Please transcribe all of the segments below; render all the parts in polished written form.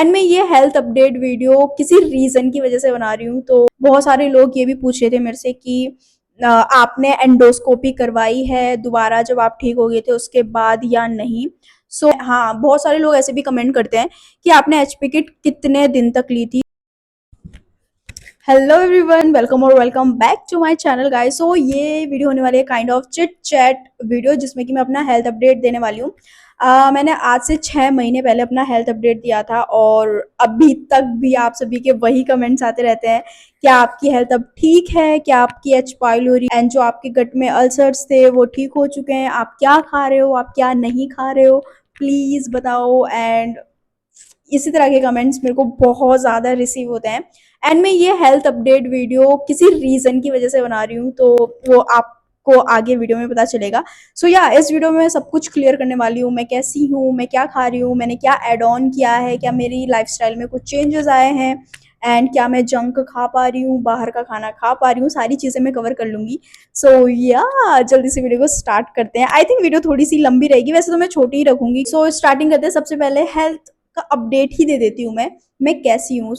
And मैं ये health update video किसी रीज़न की वजह से बना रही हूँ। तो बहुत सारे लोग ये भी पूछ रहे थे मेरे से कि आपने एंडोस्कोपी करवाई है दोबारा जब आप ठीक हो गए थे उसके बाद या नहीं। हाँ, बहुत सारे लोग ऐसे भी कमेंट करते हैं कि आपने एचपी किट कितने दिन तक ली थी। हेलो एवरीवन, वेलकम और welcome back to my channel guys. So ये वीडियो होने वाली है kind of chit chat video जिसमें कि मैं अपना हेल्थ अपडेट देने वाली हूँ। मैंने आज से 6 महीने पहले अपना हेल्थ अपडेट दिया था और अभी तक भी आप सभी के वही कमेंट्स आते रहते हैं। क्या आपकी हेल्थ अब ठीक है? क्या आपकी एच पाइलोरी एंड जो आपके गट में अल्सर्स थे वो ठीक हो चुके हैं? आप क्या खा रहे हो, आप क्या नहीं खा रहे हो, प्लीज़ बताओ। एंड इसी तरह के कमेंट्स मेरे को बहुत ज़्यादा रिसीव होते हैं। एंड मैं ये हेल्थ अपडेट वीडियो किसी रीज़न की वजह से बना रही हूँ, तो वो आपको आगे वीडियो में पता चलेगा। इस वीडियो में मैं सब कुछ क्लियर करने वाली हूँ। मैं कैसी हूँ, मैं क्या खा रही हूँ, मैंने क्या एड ऑन किया है, क्या मेरी लाइफस्टाइल में कुछ चेंजेस आए हैं एंड क्या मैं जंक खा पा रही हूँ, बाहर का खाना खा पा रही हूँ, सारी चीज़ें मैं कवर कर लूँगी। जल्दी से वीडियो को स्टार्ट करते हैं। आई थिंक वीडियो थोड़ी सी लंबी रहेगी, वैसे तो मैं छोटी ही रखूँगी। स्टार्टिंग करते हैं। सबसे पहले हेल्थ का अपडेट ही दे देती हूँ मैं कैसी हूँ।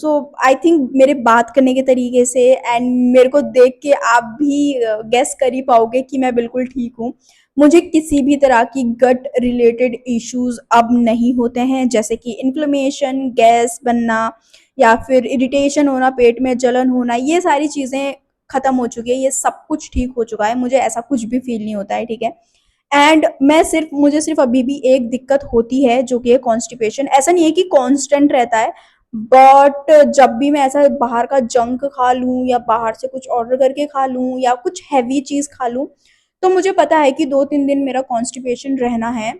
आई थिंक मेरे बात करने के तरीके से एंड मेरे को देख के आप भी गेस कर ही पाओगे कि मैं बिल्कुल ठीक हूँ। मुझे किसी भी तरह की गट रिलेटेड इश्यूज अब नहीं होते हैं, जैसे कि इन्फ्लेमेशन, गैस बनना या फिर इरिटेशन होना, पेट में जलन होना, ये सारी चीज़ें खत्म हो चुकी है। ये सब कुछ ठीक हो चुका है, मुझे ऐसा कुछ भी फील नहीं होता है, ठीक है। एंड मुझे सिर्फ अभी भी एक दिक्कत होती है जो कि है कॉन्स्टिपेशन। ऐसा नहीं है कि कांस्टेंट रहता है, बट जब भी मैं ऐसा बाहर का जंक खा लूँ या बाहर से कुछ ऑर्डर करके खा लूँ या कुछ हैवी चीज़ खा लूँ, तो मुझे पता है कि 2-3 दिन मेरा कॉन्स्टिपेशन रहना है।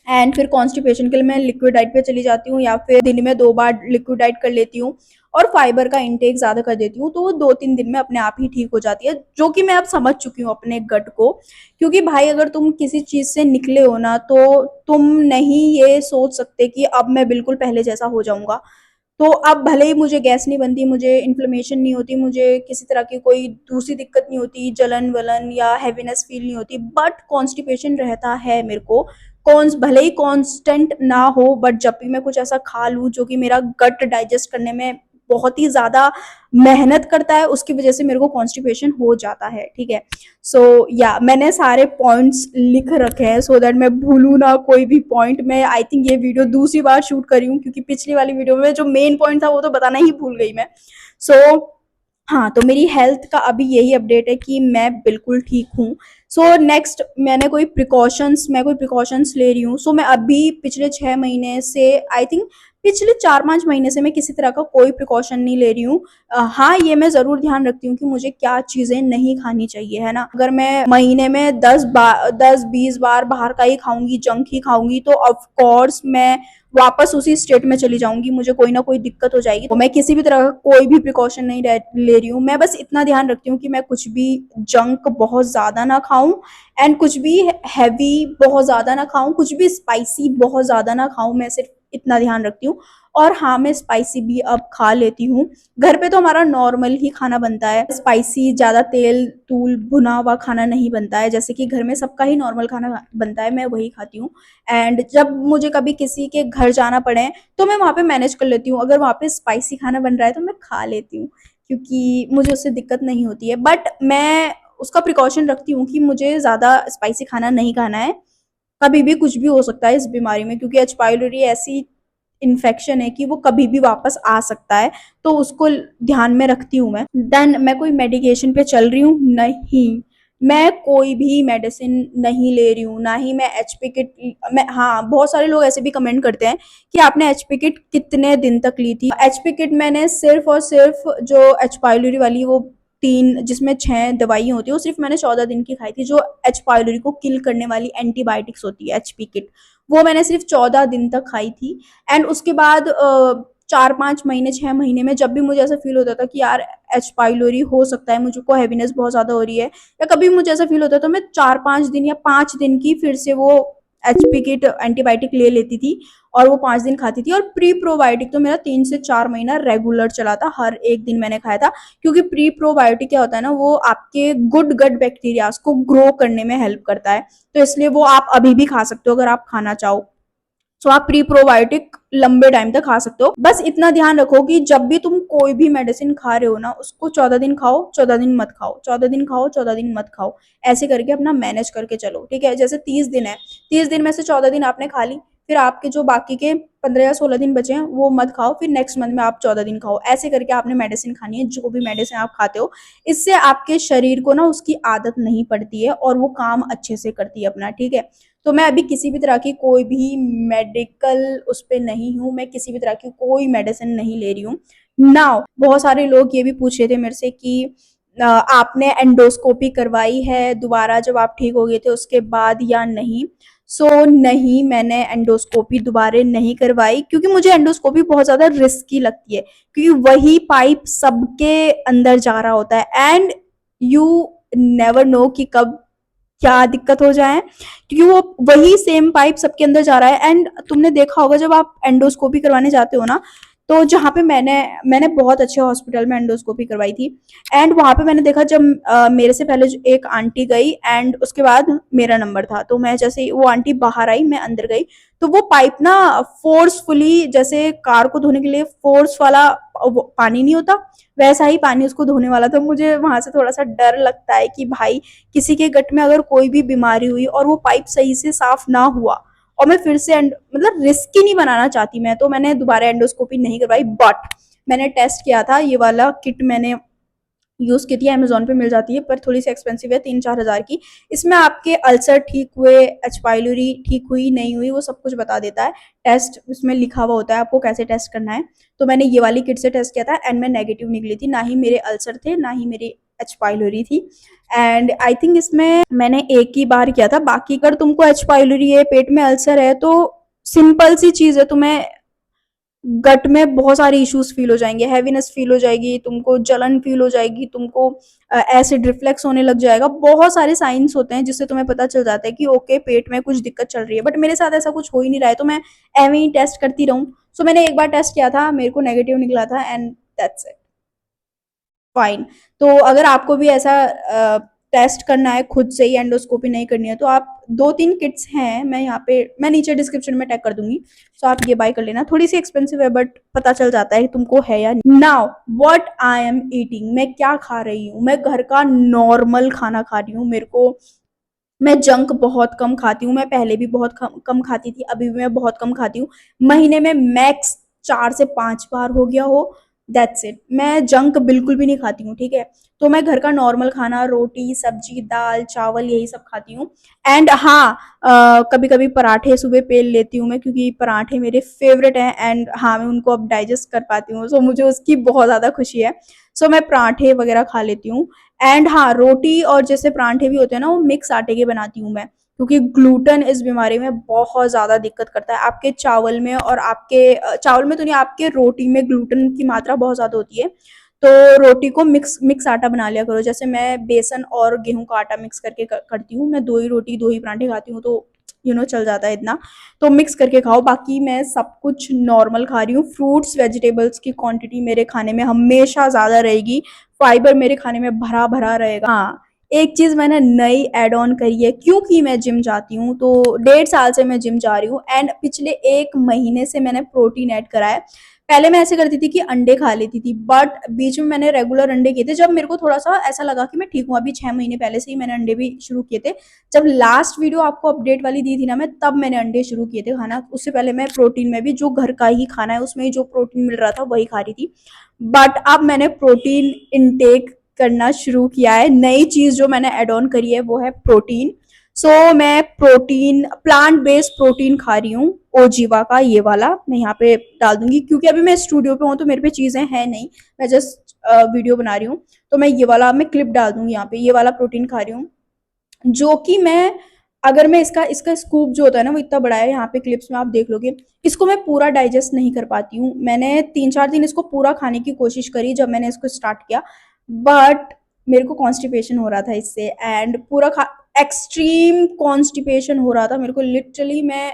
एंड फिर कॉन्स्टिपेशन के लिए मैं लिक्विड डाइट पे चली जाती हूँ या फिर दिन में 2 बार लिक्विड डाइट कर लेती हूँ और फाइबर का इंटेक ज़्यादा कर देती हूँ, तो वो 2-3 दिन में अपने आप ही ठीक हो जाती है, जो कि मैं अब समझ चुकी हूँ अपने गट को। क्योंकि भाई अगर तुम किसी चीज़ से निकले हो ना, तो तुम नहीं ये सोच सकते कि अब मैं बिल्कुल पहले जैसा हो जाऊंगा। तो अब भले ही मुझे गैस नहीं बनती, मुझे इन्फ्लेमेशन नहीं होती, मुझे किसी तरह की कोई दूसरी दिक्कत नहीं होती, जलन वलन या हैवीनेस फील नहीं होती, बट कॉन्स्टिपेशन रहता है मेरे को। कौन भले ही कांस्टेंट ना हो, बट जब भी मैं कुछ ऐसा खा लूँ जो कि मेरा गट डाइजेस्ट करने में बहुत ही ज़्यादा मेहनत करता है, उसकी वजह से मेरे को कॉन्स्टिपेशन हो जाता है, ठीक है। मैंने सारे पॉइंट्स लिख रखे हैं सो दैट मैं भूलूँ ना कोई भी पॉइंट। मैं आई थिंक ये वीडियो दूसरी बार शूट करी हूँ क्योंकि पिछली वाली वीडियो में जो मेन पॉइंट था वो तो बताना ही भूल गई मैं। सो हाँ, तो मेरी हेल्थ का अभी यही अपडेट है कि मैं बिल्कुल ठीक हूँ। नेक्स्ट मैं कोई प्रिकॉशंस ले रही हूँ। मैं अभी पिछले 6 महीने से आई थिंक पिछले 4-5 महीने से मैं किसी तरह का कोई प्रिकॉशन नहीं ले रही हूँ। हाँ, ये मैं ज़रूर ध्यान रखती हूँ कि मुझे क्या चीज़ें नहीं खानी चाहिए, है ना। अगर मैं महीने में 10-20 बार बाहर का ही खाऊंगी, जंक ही खाऊंगी, तो ऑफ कोर्स मैं वापस उसी स्टेट में चली जाऊंगी, मुझे कोई ना कोई दिक्कत हो जाएगी। तो मैं किसी भी तरह का कोई भी प्रिकॉशन नहीं ले रही हूँ। मैं बस इतना ध्यान रखती हूँ कि मैं कुछ भी जंक बहुत ज़्यादा ना खाऊं एंड कुछ भी हैवी बहुत ज़्यादा ना खाऊं, कुछ भी स्पाइसी बहुत ज़्यादा ना खाऊं। मैं सिर्फ इतना ध्यान रखती हूँ। और हाँ, मैं स्पाइसी भी अब खा लेती हूँ। घर पे तो हमारा नॉर्मल ही खाना बनता है, स्पाइसी ज़्यादा तेल तूल भुना हुआ खाना नहीं बनता है, जैसे कि घर में सबका ही नॉर्मल खाना बनता है, मैं वही खाती हूँ। एंड जब मुझे कभी किसी के घर जाना पड़े तो मैं वहाँ पे मैनेज कर लेती हूँ, अगर वहाँ पे स्पाइसी खाना बन रहा है तो मैं खा लेती हूँ क्योंकि मुझे उससे दिक्कत नहीं होती है। बट मैं उसका प्रिकॉशन रखती हूँ कि मुझे ज़्यादा स्पाइसी खाना नहीं खाना है। कभी भी कुछ भी हो सकता है इस बीमारी में, क्योंकि एच पाइलोरी ऐसी इन्फेक्शन है कि वो कभी भी वापस आ सकता है, तो उसको ध्यान में रखती हूँ मैं। देन मैं कोई मेडिकेशन पे चल रही हूँ? नहीं, मैं कोई भी मेडिसिन नहीं ले रही हूँ, ना ही मैं एचपी किट। मैं हाँ, बहुत सारे लोग ऐसे भी कमेंट करते हैं कि आपने एचपी किट कितने दिन तक ली थी। एचपी किट मैंने सिर्फ और सिर्फ जो एच पाइलोरी वाली वो 3 जिसमें 6 दवाइयाँ होती है, वो सिर्फ मैंने 14 दिन की खाई थी। जो एच पाइलोरी को किल करने वाली एंटीबायोटिक्स होती है एचपी किट, वो मैंने सिर्फ 14 दिन तक खाई थी। एंड उसके बाद 4-5 महीने 6 महीने में जब भी मुझे ऐसा फील होता था कि यार एच पाइलोरी हो सकता है, मुझको हैवीनेस बहुत ज़्यादा हो रही है, या कभी मुझे ऐसा फील होता है, तो मैं 4-5 दिन या 5 दिन की फिर से वो एचपी किट एंटीबायोटिक ले लेती थी और वो 5 दिन खाती थी। और प्री प्रोबायोटिक तो मेरा 3 से 4 महीना रेगुलर चला था, हर एक दिन मैंने खाया था। क्योंकि प्री प्रोबायोटिक क्या होता है ना, वो आपके गुड गट बैक्टीरियाज को ग्रो करने में हेल्प करता है, तो इसलिए वो आप अभी भी खा सकते हो अगर आप खाना चाहो। आप प्री प्रोबायोटिक लंबे टाइम तक खा सकते हो। बस इतना ध्यान रखो कि जब भी तुम कोई भी मेडिसिन खा रहे हो ना, उसको 14 दिन खाओ, 14 दिन मत खाओ, 14 दिन खाओ, 14 दिन मत खाओ। ऐसे करके अपना मैनेज करके चलो, ठीक है? जैसे 30 दिन है, 30 दिन में से 14 दिन आपने खा ली, फिर आपके जो बाकी के 15 या 16 दिन बचे हैं वो मत खाओ, फिर नेक्स्ट मंथ में आप 14 दिन खाओ। ऐसे करके आपने मेडिसिन खानी है, जो भी मेडिसिन आप खाते हो। इससे आपके शरीर को ना उसकी आदत नहीं पड़ती है और वो काम अच्छे से करती है अपना, ठीक है? तो मैं अभी किसी भी तरह की कोई भी मेडिकल उस पे नहीं हूँ, मैं किसी भी तरह की कोई मेडिसिन नहीं ले रही हूँ। नाउ बहुत सारे लोग ये भी पूछ रहे थे मेरे से कि आपने एंडोस्कोपी करवाई है दोबारा जब आप ठीक हो गए थे उसके बाद या नहीं? नहीं, मैंने एंडोस्कोपी दोबारा नहीं करवाई क्योंकि मुझे एंडोस्कोपी बहुत ज़्यादा रिस्की लगती है, क्योंकि वही पाइप सबके अंदर जा रहा होता है एंड यू नेवर नो कि कब क्या दिक्कत हो जाए, क्योंकि वो वही सेम पाइप सबके अंदर जा रहा है। एंड तुमने देखा होगा जब आप एंडोस्कोपी करवाने जाते हो ना, तो जहाँ पे मैंने मैंने बहुत अच्छे हॉस्पिटल में एंडोस्कोपी करवाई थी। एंड वहाँ पे मैंने देखा जब मेरे से पहले एक आंटी गई एंड उसके बाद मेरा नंबर था, तो मैं जैसे वो आंटी बाहर आई मैं अंदर गई, तो वो पाइप ना फोर्सफुली, जैसे कार को धोने के लिए फोर्स वाला पानी नहीं होता, वैसा ही पानी उसको धोने वाला था। मुझे वहां से थोड़ा सा डर लगता है कि भाई किसी के गट में अगर कोई भी बीमारी हुई और वो पाइप सही से साफ ना हुआ और मैं फिर से मतलब रिस्क ही नहीं बनाना चाहती मैं, तो मैंने दोबारा एंडोस्कोपी नहीं करवाई। बट मैंने टेस्ट किया था, ये वाला किट मैंने यूज़ की थी, अमेजोन पे मिल जाती है पर थोड़ी सी एक्सपेंसिव है, 3-4 हज़ार की। इसमें आपके अल्सर ठीक हुए, एच पाइलोरी ठीक हुई नहीं हुई वो सब कुछ बता देता है। टेस्ट उसमें लिखा हुआ होता है आपको कैसे टेस्ट करना है। तो मैंने ये वाली किट से टेस्ट किया था एंड मैं नेगेटिव निकली थी, ना ही मेरे अल्सर थे ना ही मेरी एच पाइलोरी थी। एंड आई थिंक इसमें मैंने एक ही बार किया था। बाकी अगर तुमको एच पाइलोरी है, पेट में अल्सर है, तो सिंपल सी चीज़ है, तुम्हें गट में बहुत सारे इश्यूज फील हो जाएंगे, हैवीनेस फील हो जाएगी, तुमको जलन फील हो जाएगी, तुमको एसिड रिफ्लेक्स होने लग जाएगा। बहुत सारे साइंस होते हैं जिससे तुम्हें पता चल जाता है कि ओके पेट में कुछ दिक्कत चल रही है। बट मेरे साथ ऐसा कुछ हो ही नहीं रहा है, तो मैं एवं ही टेस्ट करती रहूं। सो मैंने एक बार टेस्ट किया था, मेरे को नेगेटिव निकला था एंड दैट्स इट, फाइन। तो अगर आपको भी ऐसा टेस्ट करना है खुद से ही, एंडोस्कोपी नहीं करनी है, तो आप 2-3 किट्स हैं, मैं यहाँ पे मैं नीचे डिस्क्रिप्शन में टैग कर दूंगी, सो आप ये बाय कर लेना। थोड़ी सी एक्सपेंसिव है बट पता चल जाता है कि तुमको है या नहीं। Now what I am eating, मैं क्या खा रही हूँ? मैं घर का नॉर्मल खाना खा रही हूँ। मेरे को मैं जंक बहुत कम खाती हूँ, मैं पहले भी बहुत कम खाती थी, अभी भी मैं बहुत कम खाती हूँ। महीने में मैक्स 4 से 5 बार हो गया हो, दैट्स इट। मैं जंक बिल्कुल भी नहीं खाती हूँ, ठीक है? तो मैं घर का नॉर्मल खाना, रोटी सब्जी दाल चावल यही सब खाती हूँ। एंड हाँ, कभी कभी पराठे सुबह पेल लेती हूँ मैं, क्योंकि पराठे मेरे फेवरेट हैं एंड हाँ मैं उनको अब डाइजेस्ट कर पाती हूँ, सो मुझे उसकी बहुत ज़्यादा खुशी है। सो मैं पराठे वगैरह खा लेती हूँ। एंड हाँ, रोटी और जैसे परांठे भी होते हैं ना, वो मिक्स आटे के बनाती हूँ मैं, क्योंकि ग्लूटन इस बीमारी में बहुत ज़्यादा दिक्कत करता है। आपके चावल में और आपके चावल में तो नहीं, आपके रोटी में ग्लूटन की मात्रा बहुत ज़्यादा होती है। तो रोटी को मिक्स मिक्स आटा बना लिया करो। जैसे मैं बेसन और गेहूं का आटा मिक्स करके करती हूँ। मैं 2 ही रोटी 2 ही परांठे खाती हूँ, तो चल जाता है इतना। तो मिक्स करके खाओ। बाकी मैं सब कुछ नॉर्मल खा रही हूँ। फ्रूट्स वेजिटेबल्स की क्वांटिटी मेरे खाने में हमेशा ज़्यादा रहेगी, फाइबर मेरे खाने में भरा भरा रहेगा। हाँ, एक चीज मैंने नई एड ऑन करी है, क्योंकि मैं जिम जाती हूँ, तो 1.5 साल से मैं जिम जा रही हूँ एंड पिछले 1 महीने से मैंने प्रोटीन ऐड करा है। पहले मैं ऐसे करती थी कि अंडे खा लेती थी, बट बीच में मैंने रेगुलर अंडे किए थे जब मेरे को थोड़ा सा ऐसा लगा कि मैं ठीक हूँ। अभी 6 महीने पहले से ही मैंने अंडे भी शुरू किए थे। जब लास्ट वीडियो आपको अपडेट वाली दी थी ना मैं, तब मैंने अंडे शुरू किए थे खाना। उससे पहले मैं प्रोटीन में भी जो घर का ही खाना है उसमें ही जो प्रोटीन मिल रहा था वही खा रही थी। बट अब मैंने प्रोटीन इनटेक करना शुरू किया है। नई चीज जो मैंने एड ऑन करी है वो है प्रोटीन। मैं प्रोटीन, प्लांट बेस्ड प्रोटीन खा रही हूँ, ओजीवा का ये वाला। मैं यहाँ पे डाल दूंगी क्योंकि अभी मैं स्टूडियो पे हूँ तो मेरे पे चीजें हैं नहीं, मैं जस्ट वीडियो बना रही हूँ। तो मैं ये वाला, मैं क्लिप डाल दूंगी यहाँ पे, ये वाला प्रोटीन खा रही हूँ, जो कि मैं, अगर मैं इसका इसका स्कूप जो होता है ना वो इतना बड़ा है, यहाँ पे क्लिप्स में आप देख लोगे, इसको मैं पूरा डाइजेस्ट नहीं कर पाती हूँ। मैंने 3-4 दिन इसको पूरा खाने की कोशिश करी जब मैंने इसको स्टार्ट किया, बट मेरे को कॉन्स्टिपेशन हो रहा था इससे, एंड पूरा एक्सट्रीम कॉन्स्टिपेशन हो रहा था मेरे को, लिटरली मैं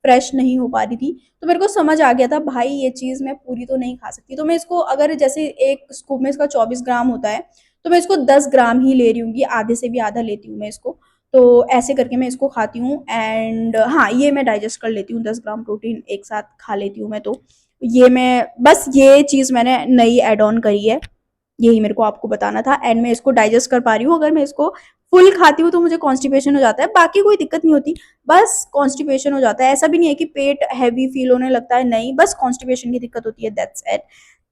फ्रेश नहीं हो पा रही थी। तो मेरे को समझ आ गया था भाई ये चीज़ मैं पूरी तो नहीं खा सकती, तो मैं इसको, अगर जैसे एक स्कूप में इसका 24 ग्राम होता है, तो मैं इसको 10 ग्राम ही ले रही हूँ, आधे से भी आधा लेती हूँ मैं इसको। तो ऐसे करके मैं इसको खाती हूँ एंड हाँ, ये मैं डाइजेस्ट कर लेती हूँ, 10 ग्राम प्रोटीन एक साथ खा लेती हूँ मैं। तो ये मैं बस ये चीज़ मैंने नई ऐड ऑन करी है, यही मेरे को आपको बताना था एंड मैं इसको डाइजेस्ट कर पा रही हूँ। अगर मैं इसको फुल खाती हूँ तो मुझे कॉन्स्टिपेशन हो जाता है, बाकी कोई दिक्कत नहीं होती, बस कॉन्स्टिपेशन हो जाता है। ऐसा भी नहीं है कि पेट हैवी फील होने लगता है, नहीं, बस कॉन्स्टिपेशन की दिक्कत होती है, दैट्स इट।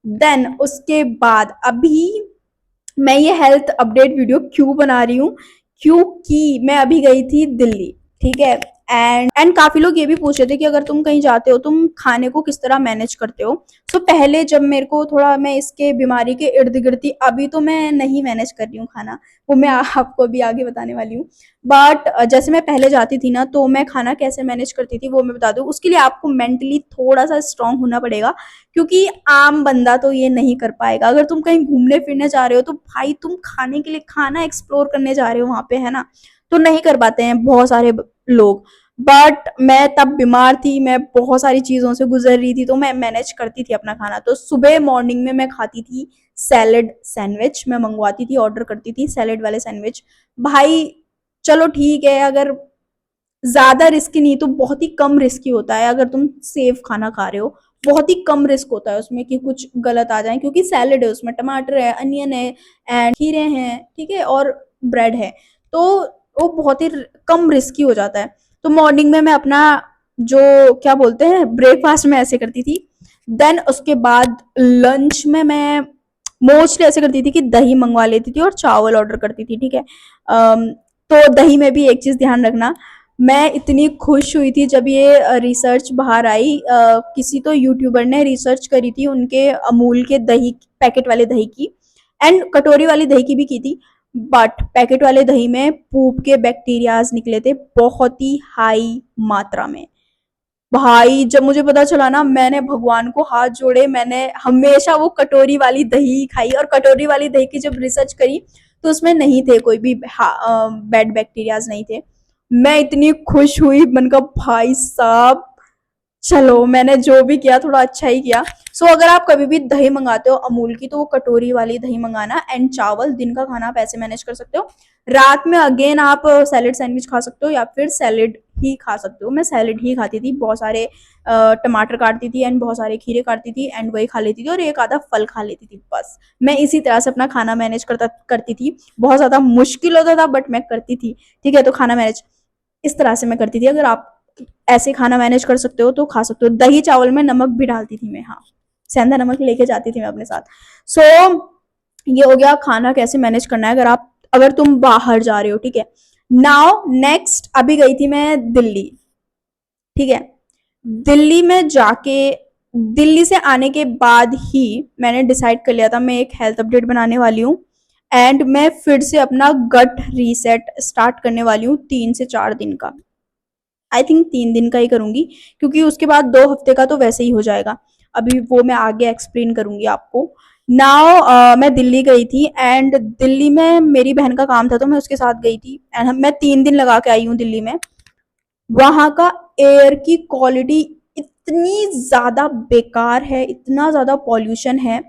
देन उसके बाद अभी मैं ये हेल्थ अपडेट वीडियो क्यों बना रही हूँ, क्योंकि मैं अभी गई थी दिल्ली, ठीक है, एंड काफी लोग ये भी पूछ रहे थे कि अगर तुम कहीं जाते हो तुम खाने को किस तरह मैनेज करते हो। सो पहले जब मेरे को थोड़ा, मैं इसके बीमारी के इर्द गिर्द थी, अभी तो मैं नहीं मैनेज कर रही हूँ खाना, वो मैं आपको अभी आगे बताने वाली हूँ। बट जैसे मैं पहले जाती थी ना, तो मैं खाना कैसे मैनेज करती थी वो मैं बता दूँ। उसके लिए आपको मेंटली थोड़ा सा स्ट्रांग होना पड़ेगा, क्योंकि आम बंदा तो ये नहीं कर पाएगा। अगर तुम कहीं घूमने फिरने जा रहे हो तो भाई तुम खाने के लिए, खाना एक्सप्लोर करने जा रहे हो वहां पे, है ना, तो नहीं कर पाते हैं बहुत सारे लोग। बट मैं तब बीमार थी, मैं बहुत सारी चीजों से गुजर रही थी, तो मैं मैनेज करती थी अपना खाना। तो सुबह मॉर्निंग में मैं खाती थी सैलेड सैंडविच, मैं मंगवाती थी, ऑर्डर करती थी सैलेड वाले सैंडविच। भाई चलो ठीक है, अगर ज्यादा रिस्की नहीं तो बहुत ही कम रिस्की होता है, अगर तुम सेफ खाना खा रहे हो बहुत ही कम रिस्क होता है उसमें कि कुछ गलत आ जाए, क्योंकि सैलेड है, उसमें टमाटर है, अनियन है एंड खीरे हैं, ठीक है, और ब्रेड है, तो वो बहुत ही कम रिस्की हो जाता है। तो मॉर्निंग में मैं अपना जो क्या बोलते हैं ब्रेकफास्ट में ऐसे करती थी। देन उसके बाद लंच में मैं मोस्टली ऐसे करती थी कि दही मंगवा लेती थी और चावल ऑर्डर करती थी, ठीक है। तो दही में भी एक चीज ध्यान रखना, मैं इतनी खुश हुई थी जब ये रिसर्च बाहर आई, किसी तो यूट्यूबर ने रिसर्च करी थी उनके अमूल के दही, पैकेट वाले दही की, एंड कटोरी वाली दही की भी की थी। बट पैकेट वाले दही में पूप के बैक्टीरियाज निकले थे बहुत ही हाई मात्रा में। भाई जब मुझे पता चला ना, मैंने भगवान को हाथ जोड़े, मैंने हमेशा वो कटोरी वाली दही खाई, और कटोरी वाली दही की जब रिसर्च करी तो उसमें नहीं थे कोई भी बैड बैक्टीरियाज नहीं थे। मैं इतनी खुश हुई, मन का भाई साहब, चलो मैंने जो भी किया थोड़ा अच्छा ही किया। सो अगर आप कभी भी दही मंगाते हो अमूल की, तो वो कटोरी वाली दही मंगाना, एंड चावल दिन का खाना आप ऐसे मैनेज कर सकते हो। रात में अगेन आप सैलेड सैंडविच खा सकते हो या फिर सैलेड ही खा सकते हो। मैं सैलेड ही खाती थी, बहुत सारे टमाटर काटती थी एंड बहुत सारे खीरे काटती थी एंड वही खा लेती थी, और एक आधा फल खा लेती थी, बस मैं इसी तरह से अपना खाना मैनेज करती थी। बहुत ज्यादा मुश्किल होता था बट मैं करती थी, ठीक है। तो खाना मैनेज इस तरह से मैं करती थी। अगर आप ऐसे खाना मैनेज कर सकते हो तो खा सकते हो। दही चावल में नमक भी डालती थी मैं, हाँ, सेंधा नमक लेके जाती थी मैं अपने साथ। सो ये हो गया खाना कैसे मैनेज करना है अगर तुम बाहर जा रहे हो, ठीक है। नाउ नेक्स्ट, अभी गई थी मैं दिल्ली, ठीक है। दिल्ली में जाके, दिल्ली से आने के बाद ही मैंने डिसाइड कर लिया था मैं एक हेल्थ अपडेट बनाने वाली हूँ, एंड मैं फिर से अपना गट रीसेट स्टार्ट करने वाली हूँ 3 से 4 दिन का। आई थिंक 3 दिन का ही करूंगी, क्योंकि उसके बाद 2 हफ्ते का तो वैसे ही हो जाएगा। अभी वो मैं आगे एक्सप्लेन करूंगी आपको। नाउ मैं दिल्ली गई थी एंड दिल्ली में मेरी बहन का काम था तो मैं उसके साथ गई थी, एंड मैं 3 दिन लगा के आई हूँ दिल्ली में। वहां का एयर की क्वालिटी इतनी ज्यादा बेकार है, इतना ज्यादा पॉल्यूशन है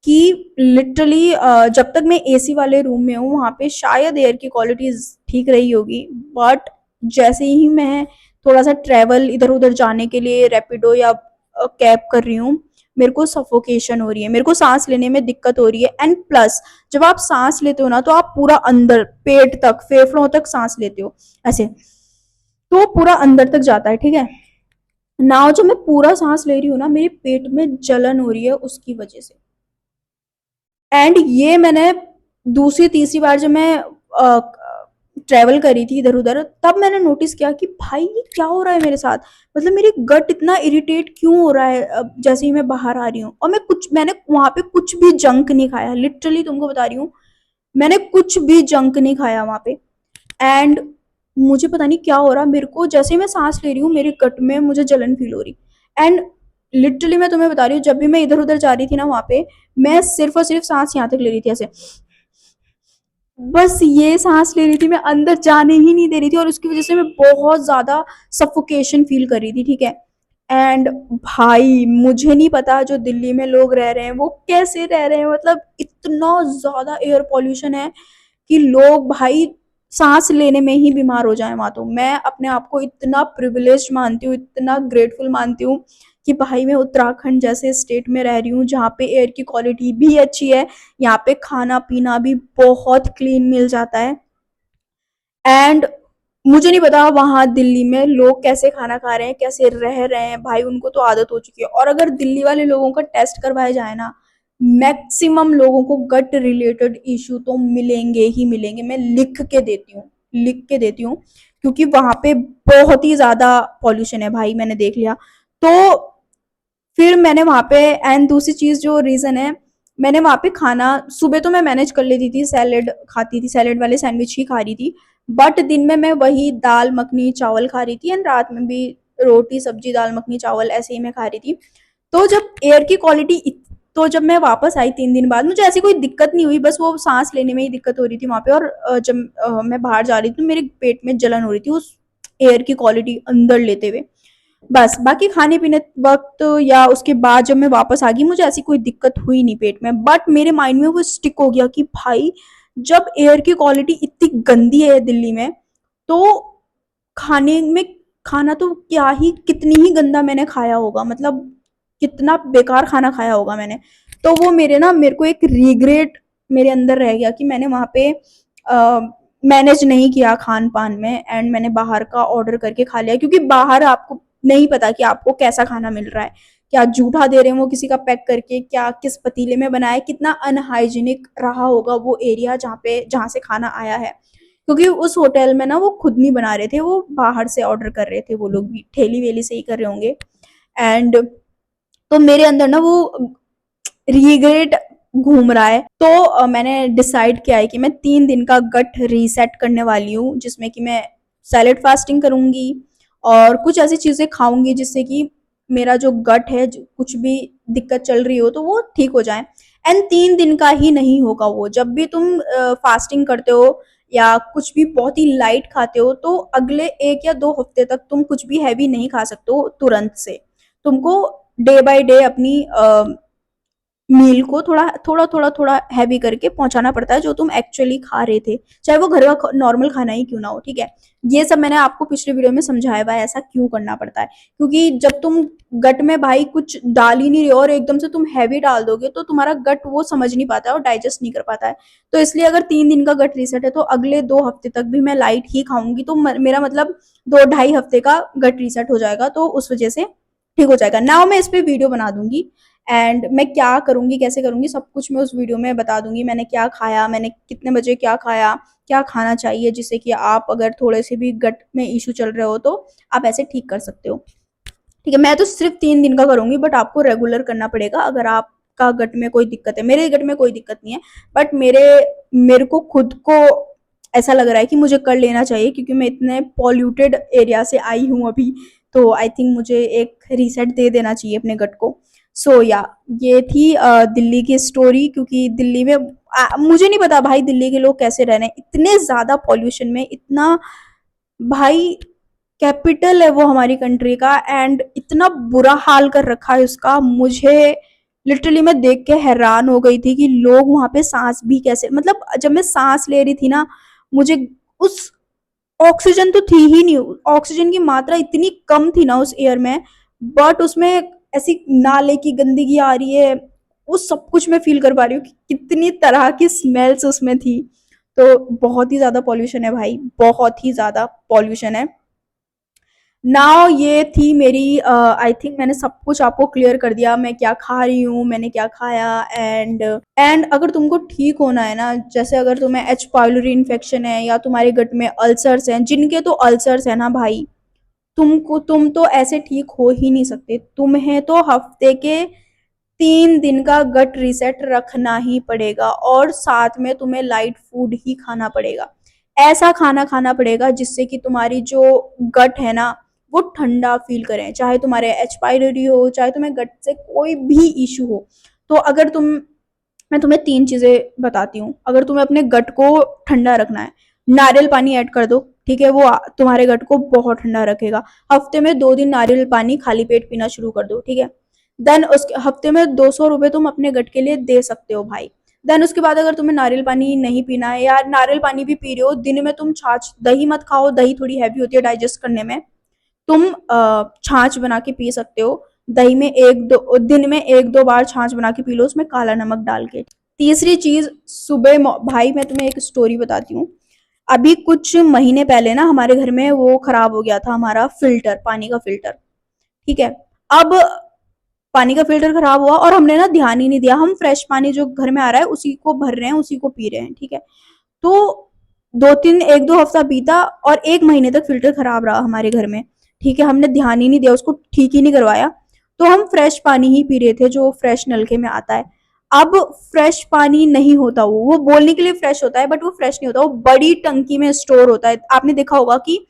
कि लिटरली जब तक मैं एसी वाले रूम में हूँ वहां पे शायद एयर की क्वालिटी ठीक रही होगी, बट जैसे ही मैं थोड़ा सा ट्रेवल इधर उधर जाने के लिए रैपिडो या कैब कर रही हूँ, मेरे को सफोकेशन हो रही है, मेरे को सांस लेने में दिक्कत हो रही है। एंड प्लस जब आप सांस लेते हो ना, तो आप पूरा अंदर पेट तक, फेफड़ों तक सांस लेते हो ऐसे, तो पूरा अंदर तक जाता है, ठीक है। नाउ जो मैं पूरा सांस ले रही हूँ ना, मेरे पेट में जलन हो रही है उसकी वजह से। एंड ये मैंने दूसरी तीसरी बार जब मैं ट्रेवल करी थी इधर उधर, तब मैंने नोटिस किया कि भाई ये क्या हो रहा है मेरे साथ, मतलब मेरी गट इतना इरिटेट क्यों हो रहा है जैसे ही मैं बाहर आ रही हूँ। और मैंने वहां पे कुछ भी जंक नहीं खाया, लिटरली तुमको बता रही हूँ, मैंने कुछ भी जंक नहीं खाया वहां पे। एंड मुझे पता नहीं क्या हो रहा, मेरे को जैसे ही मैं सांस ले रही हूँ मेरे गट में मुझे जलन फील हो रही। एंड लिटरली मैं तुम्हें बता रही हूँ, जब भी मैं इधर उधर जा रही थी ना वहां पे, मैं सिर्फ और सिर्फ सांस यहाँ तक ले रही थी ऐसे, बस ये सांस ले रही थी, मैं अंदर जाने ही नहीं दे रही थी, और उसकी वजह से मैं बहुत ज्यादा सफोकेशन फील कर रही थी, ठीक है। एंड भाई मुझे नहीं पता जो दिल्ली में लोग रह रहे हैं वो कैसे रह रहे हैं, मतलब इतना ज्यादा एयर पॉल्यूशन है कि लोग भाई सांस लेने में ही बीमार हो जाए वहां। तो मैं अपने आप को इतना प्रिविलेज्ड मानती हूँ, इतना ग्रेटफुल मानती हूँ कि भाई मैं उत्तराखंड जैसे स्टेट में रह रही हूँ जहाँ पे एयर की क्वालिटी भी अच्छी है, यहाँ पे खाना पीना भी बहुत क्लीन मिल जाता है। एंड मुझे नहीं पता वहां दिल्ली में लोग कैसे खाना खा रहे हैं, कैसे रह रहे हैं, भाई उनको तो आदत हो चुकी है। और अगर दिल्ली वाले लोगों का टेस्ट करवाया जाए ना, मैक्सिमम लोगों को गट रिलेटेड इश्यू तो मिलेंगे ही मिलेंगे। मैं लिख के देती हूँ, लिख के देती हूँ, क्योंकि वहां पे बहुत ही ज्यादा पॉल्यूशन है भाई, मैंने देख लिया। तो फिर मैंने वहाँ पे, एंड दूसरी चीज़ जो रीज़न है, मैंने वहाँ पे खाना सुबह तो मैं मैनेज कर लेती थी, सैलेड खाती थी, सैलेड वाले सैंडविच ही खा रही थी। बट दिन में मैं वही दाल मखनी चावल खा रही थी, एंड रात में भी रोटी सब्जी दाल मखनी चावल ऐसे ही मैं खा रही थी। तो जब एयर की क्वालिटी, तो जब मैं वापस आई 3 दिन बाद, मुझे ऐसी कोई दिक्कत नहीं हुई, बस वो सांस लेने में ही दिक्कत हो रही थी वहाँ पे। और जब मैं बाहर जा रही थी तो मेरे पेट में जलन हो रही थी उस एयर की क्वालिटी अंदर लेते हुए। बस बाकी खाने पीने वक्त या उसके बाद जब मैं वापस आ गई, मुझे ऐसी कोई दिक्कत हुई नहीं पेट में। बट मेरे माइंड में वो स्टिक हो गया कि भाई जब एयर की क्वालिटी इतनी गंदी है दिल्ली में, तो खाने में, खाना तो क्या ही, कितनी ही गंदा मैंने खाया होगा, मतलब कितना बेकार खाना खाया होगा मैंने। तो वो मेरे को एक रिग्रेट मेरे अंदर रह गया कि मैंने वहां पे मैनेज नहीं किया खान पान में, एंड मैंने बाहर का ऑर्डर करके खा लिया। क्योंकि बाहर आपको नहीं पता कि आपको कैसा खाना मिल रहा है, क्या जूठा दे रहे हैं वो किसी का पैक करके, क्या किस पतीले में बनाया, कितना अनहाइजीनिक रहा होगा वो एरिया जहाँ से खाना आया है। क्योंकि उस होटल में ना वो खुद नहीं बना रहे थे, वो बाहर से ऑर्डर कर रहे थे, वो लोग भी ठेली वेली से ही कर रहे होंगे। एंड तो मेरे अंदर ना वो रिग्रेट घूम रहा है। तो मैंने डिसाइड किया है कि मैं 3 दिन का गट रीसेट करने वाली हूँ, जिसमें कि मैं सैलेड फास्टिंग करूंगी और कुछ ऐसी चीजें खाऊंगी जिससे कि मेरा जो गट है, कुछ भी दिक्कत चल रही हो तो वो ठीक हो जाए। एंड 3 दिन का ही नहीं होगा वो, जब भी तुम फास्टिंग करते हो या कुछ भी बहुत ही लाइट खाते हो, तो अगले 1 या 2 हफ्ते तक तुम कुछ भी हैवी नहीं खा सकते हो तुरंत से। तुमको डे बाय डे अपनी मील को थोड़ा थोड़ा थोड़ा थोड़ा हैवी करके पहुंचाना पड़ता है, जो तुम एक्चुअली खा रहे थे, चाहे वो घर का नॉर्मल खाना ही क्यों ना हो। ठीक है, ये सब मैंने आपको पिछले वीडियो में समझाया हुआ है ऐसा क्यों करना पड़ता है। क्योंकि जब तुम गट में भाई कुछ डाल ही नहीं रहे हो और एकदम से तुम हैवी डाल दोगे, तो तुम्हारा गट वो समझ नहीं पाता है और डाइजेस्ट नहीं कर पाता है। तो इसलिए अगर 3 दिन का गट रीसेट है तो अगले 2 हफ्ते तक भी मैं लाइट ही खाऊंगी, तो मेरा मतलब 2 ढाई हफ्ते का गट रीसेट हो जाएगा, तो उस वजह से ठीक हो जाएगा। नाउ मैं इस पे वीडियो बना दूंगी, एंड मैं क्या करूंगी कैसे करूंगी सब कुछ मैं उस वीडियो में बता दूंगी। मैंने क्या खाया, मैंने कितने बजे क्या खाया, क्या खाना चाहिए, जिससे कि आप अगर थोड़े से भी गट में इशू चल रहे हो तो आप ऐसे ठीक कर सकते हो। ठीक है, मैं तो सिर्फ 3 दिन का करूंगी, बट आपको रेगुलर करना पड़ेगा अगर आपका गट में कोई दिक्कत है। मेरे गट में कोई दिक्कत नहीं है, बट मेरे को खुद को ऐसा लग रहा है कि मुझे कर लेना चाहिए, क्योंकि मैं इतने पॉल्यूटेड एरिया से आई हूँ अभी। तो आई थिंक मुझे एक रीसेट दे देना चाहिए अपने गट को। सो या ये थी दिल्ली की स्टोरी। क्योंकि दिल्ली में मुझे नहीं पता भाई दिल्ली के लोग कैसे रह रहे हैं इतने ज्यादा पॉल्यूशन में, इतना भाई कैपिटल है वो हमारी कंट्री का, एंड इतना बुरा हाल कर रखा है उसका। मुझे लिटरली मैं देख के हैरान हो गई थी कि लोग वहां पे सांस भी कैसे, मतलब जब मैं सांस ले रही थी ना, मुझे उस ऑक्सीजन तो थी ही नहीं, ऑक्सीजन की मात्रा इतनी कम थी ना उस एयर में, बट उसमें ऐसी नाले की गंदगी आ रही है, वो सब कुछ मैं फील कर पा रही हूँ कि कितनी तरह की स्मेल्स उसमें थी। तो बहुत ही ज्यादा पॉल्यूशन है भाई, बहुत ही ज्यादा पॉल्यूशन है। नाउ ये थी मेरी, आई थिंक मैंने सब कुछ आपको क्लियर कर दिया, मैं क्या खा रही हूँ, मैंने क्या खाया। एंड अगर तुमको ठीक होना है ना, जैसे अगर तुम्हें एच पाइलोरी इन्फेक्शन है या तुम्हारे गट में अल्सर्स हैं, जिनके तो अल्सर्स है ना भाई, तुम तो ऐसे ठीक हो ही नहीं सकते। तुम्हें तो हफ्ते के 3 दिन का गट रीसेट रखना ही पड़ेगा, और साथ में तुम्हें लाइट फूड ही खाना पड़ेगा। ऐसा खाना खाना पड़ेगा जिससे कि तुम्हारी जो गट है ना वो ठंडा फील करें, चाहे तुम्हारे एच पाइलोरी हो, चाहे तुम्हें गट से कोई भी इशू हो। तो अगर तुम, मैं तुम्हें 3 चीजें बताती हूँ, अगर तुम्हें अपने गट को ठंडा रखना है, नारियल पानी ऐड कर दो। ठीक है, वो तुम्हारे गट को बहुत ठंडा रखेगा। हफ्ते में 2 दिन नारियल पानी खाली पेट पीना शुरू कर दो। ठीक है, देन उसके हफ्ते में 200 रुपए तुम अपने गट के लिए दे सकते हो भाई। देन उसके बाद अगर तुम्हें नारियल पानी नहीं पीना है या नारियल पानी भी पी रहे हो, दिन में तुम छाछ, दही मत खाओ, दही थोड़ी हैवी होती है डाइजेस्ट करने में, तुम छाछ बना के पी सकते हो। दही में एक दो दिन में एक दो बार छाछ बना के पी लो उसमें काला नमक डाल के। तीसरी चीज, सुबह भाई मैं तुम्हें एक स्टोरी बताती हूँ। अभी कुछ महीने पहले ना हमारे घर में वो खराब हो गया था, हमारा फिल्टर, पानी का फिल्टर। ठीक है। अब पानी का फिल्टर खराब हुआ और हमने ना ध्यान ही नहीं दिया, हम फ्रेश पानी जो घर में आ रहा है उसी को भर रहे हैं, उसी को पी रहे हैं। ठीक है। तो दो तीन एक दो हफ्ता बीता और एक महीने तक फिल्टर खराब रहा हमारे घर में। ठीक है। हमने ध्यान ही नहीं दिया, उसको ठीक ही नहीं करवाया, तो हम फ्रेश पानी ही पी रहे थे जो फ्रेश नलके में आता है। अब फ्रेश पानी नहीं होता, वो बोलने के लिए फ्रेश होता है बट वो फ्रेश नहीं होता, वो बड़ी टंकी में स्टोर होता है। आपने देखा होगा कि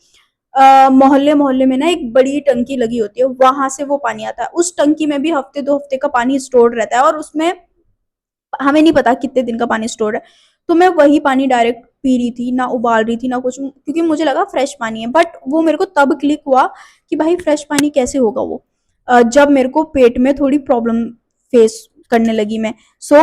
मोहल्ले मोहल्ले में ना एक बड़ी टंकी लगी होती है, वहां से वो पानी आता है। उस टंकी में भी हफ्ते दो हफ्ते का पानी स्टोर रहता है और उसमें हमें नहीं पता कितने दिन का पानी स्टोर है। तो मैं वही पानी डायरेक्ट पी रही थी, ना उबाल रही थी ना कुछ, क्योंकि मुझे लगा फ्रेश पानी है। बट वो मेरे को तब क्लिक हुआ कि भाई फ्रेश पानी कैसे होगा वो, जब मेरे को पेट में थोड़ी प्रॉब्लम फेस करने लगी मैं।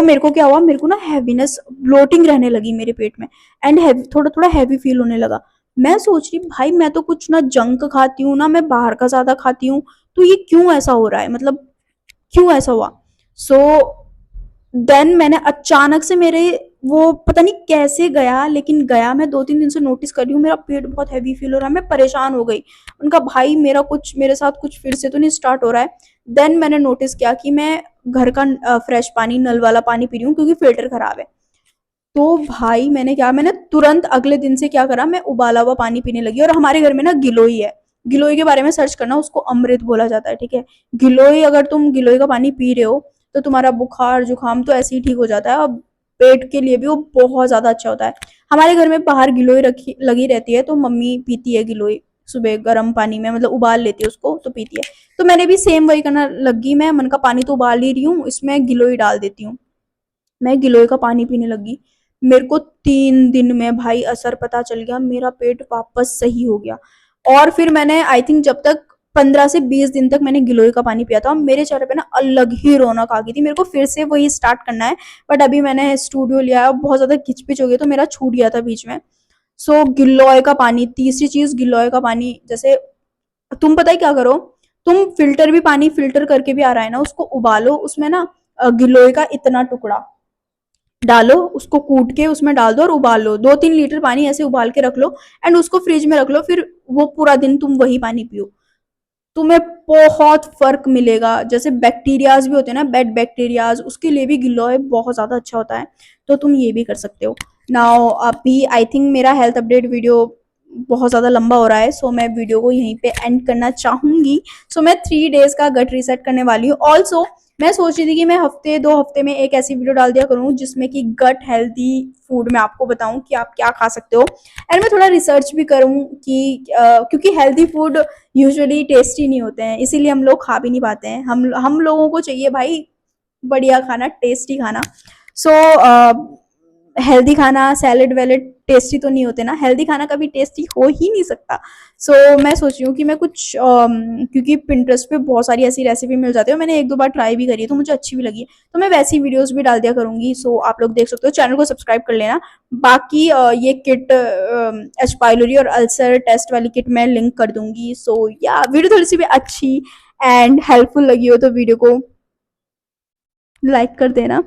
मेरे को क्या हुआ, मेरे को ना हैवीनेस, ब्लोटिंग रहने लगी मेरे पेट में, एंड थोड़ा थोड़ा हैवी फील होने लगा। मैं सोच रही भाई मैं तो कुछ ना जंक खाती हूँ ना मैं बाहर का ज्यादा खाती हूँ, तो ये क्यों ऐसा हो रहा है, मतलब क्यों ऐसा हुआ। सो देन मैंने अचानक से मेरे, वो पता नहीं कैसे गया लेकिन गया, मैं 2-3 दिन से नोटिस कर रही हूँ मेरा पेट बहुत हैवी फील हो रहा है, मैं परेशान हो गई। उनका भाई मेरा कुछ मेरे साथ कुछ फिर से तो नहीं स्टार्ट हो रहा है। देन मैंने नोटिस किया कि मैं घर का फ्रेश पानी, नल वाला पानी पी रही हूँ क्योंकि फिल्टर खराब है। तो भाई मैंने तुरंत अगले दिन से क्या करा, मैं उबाला हुआ पानी पीने लगी। और हमारे घर में ना गिलोई है, गिलोई के बारे में सर्च करना, उसको अमृत बोला जाता है। ठीक है। गिलोई, अगर तुम गिलोई का पानी पी रहे हो तो तुम्हारा बुखार जुकाम तो ऐसे ही ठीक हो जाता है, और पेट के लिए भी वो बहुत ज्यादा अच्छा होता है। हमारे घर में बाहर गिलोई रखी लगी रहती है, तो मम्मी पीती है गिलोई सुबह गर्म पानी में, मतलब उबाल लेती है उसको तो पीती है। तो मैंने भी सेम वही करना लगी, मैं मन का पानी तो उबाल ही रही हूँ, इसमें गिलोई डाल देती हूँ। मैं गिलोय का पानी पीने लगी। मेरे को 3 दिन में भाई असर पता चल गया, मेरा पेट वापस सही हो गया। और फिर मैंने आई थिंक जब तक 15 से 20 दिन तक मैंने गिलोय का पानी पिया था, मेरे चेहरे पे ना अलग ही रौनक आ गई थी। मेरे को फिर से वही स्टार्ट करना है, बट अभी मैंने स्टूडियो लिया है, बहुत ज्यादा खिचपिच हो गई तो मेरा छूट गया था बीच में। गिलोय का पानी, तीसरी चीज गिलोय का पानी। जैसे तुम पता है क्या करो, तुम फिल्टर भी पानी फिल्टर करके भी आ रहा है ना, उसको उबालो, उसमें ना गिलोय का इतना टुकड़ा डालो, उसको कूट के उसमें डाल दो और उबाल लो, 2-3 लीटर पानी ऐसे उबाल के रख लो, एंड उसको फ्रिज में रख लो, फिर वो पूरा दिन तुम वही पानी पियो, तुम्हें बहुत फर्क मिलेगा। जैसे बैक्टीरियाज भी होते हैं ना, बैड बैक्टीरियाज, उसके लिए भी गिलोय बहुत ज्यादा अच्छा होता है, तो तुम ये भी कर सकते हो। नाउ अभी आई थिंक मेरा हेल्थ अपडेट वीडियो बहुत ज़्यादा लंबा हो रहा है, मैं वीडियो को यहीं पे एंड करना चाहूंगी। मैं 3 डेज का गट रीसेट करने वाली हूँ। ऑल्सो मैं सोच रही थी कि मैं हफ्ते 2 हफ्ते में एक ऐसी वीडियो डाल दिया करूँ जिसमें कि गट हेल्दी फूड में आपको बताऊं कि आप क्या खा सकते हो, एंड मैं थोड़ा रिसर्च भी करूँ कि क्योंकि हेल्दी फूड यूजुअली टेस्टी नहीं होते हैं, इसीलिए हम लोग खा भी नहीं पाते हैं। हम लोगों को चाहिए भाई बढ़िया खाना, टेस्टी खाना। सो हेल्दी खाना, सैलेड वैलेड टेस्टी तो नहीं होते ना, हेल्दी खाना कभी टेस्टी हो ही नहीं सकता। मैं सोच रही हूँ कि मैं कुछ क्योंकि पिंटरेस्ट पे बहुत सारी ऐसी रेसिपी मिल जाती है, मैंने 1-2 बार ट्राई भी करी है तो मुझे अच्छी भी लगी है, तो मैं वैसी वीडियोस भी डाल दिया करूंगी। आप लोग देख सकते हो, चैनल को सब्सक्राइब कर लेना। बाकी ये किट एच पाइलोरी और अल्सर टेस्ट वाली किट मैं लिंक कर दूंगी। या वीडियो थोड़ी सी भी अच्छी एंड हेल्पफुल लगी हो तो वीडियो को लाइक कर देना।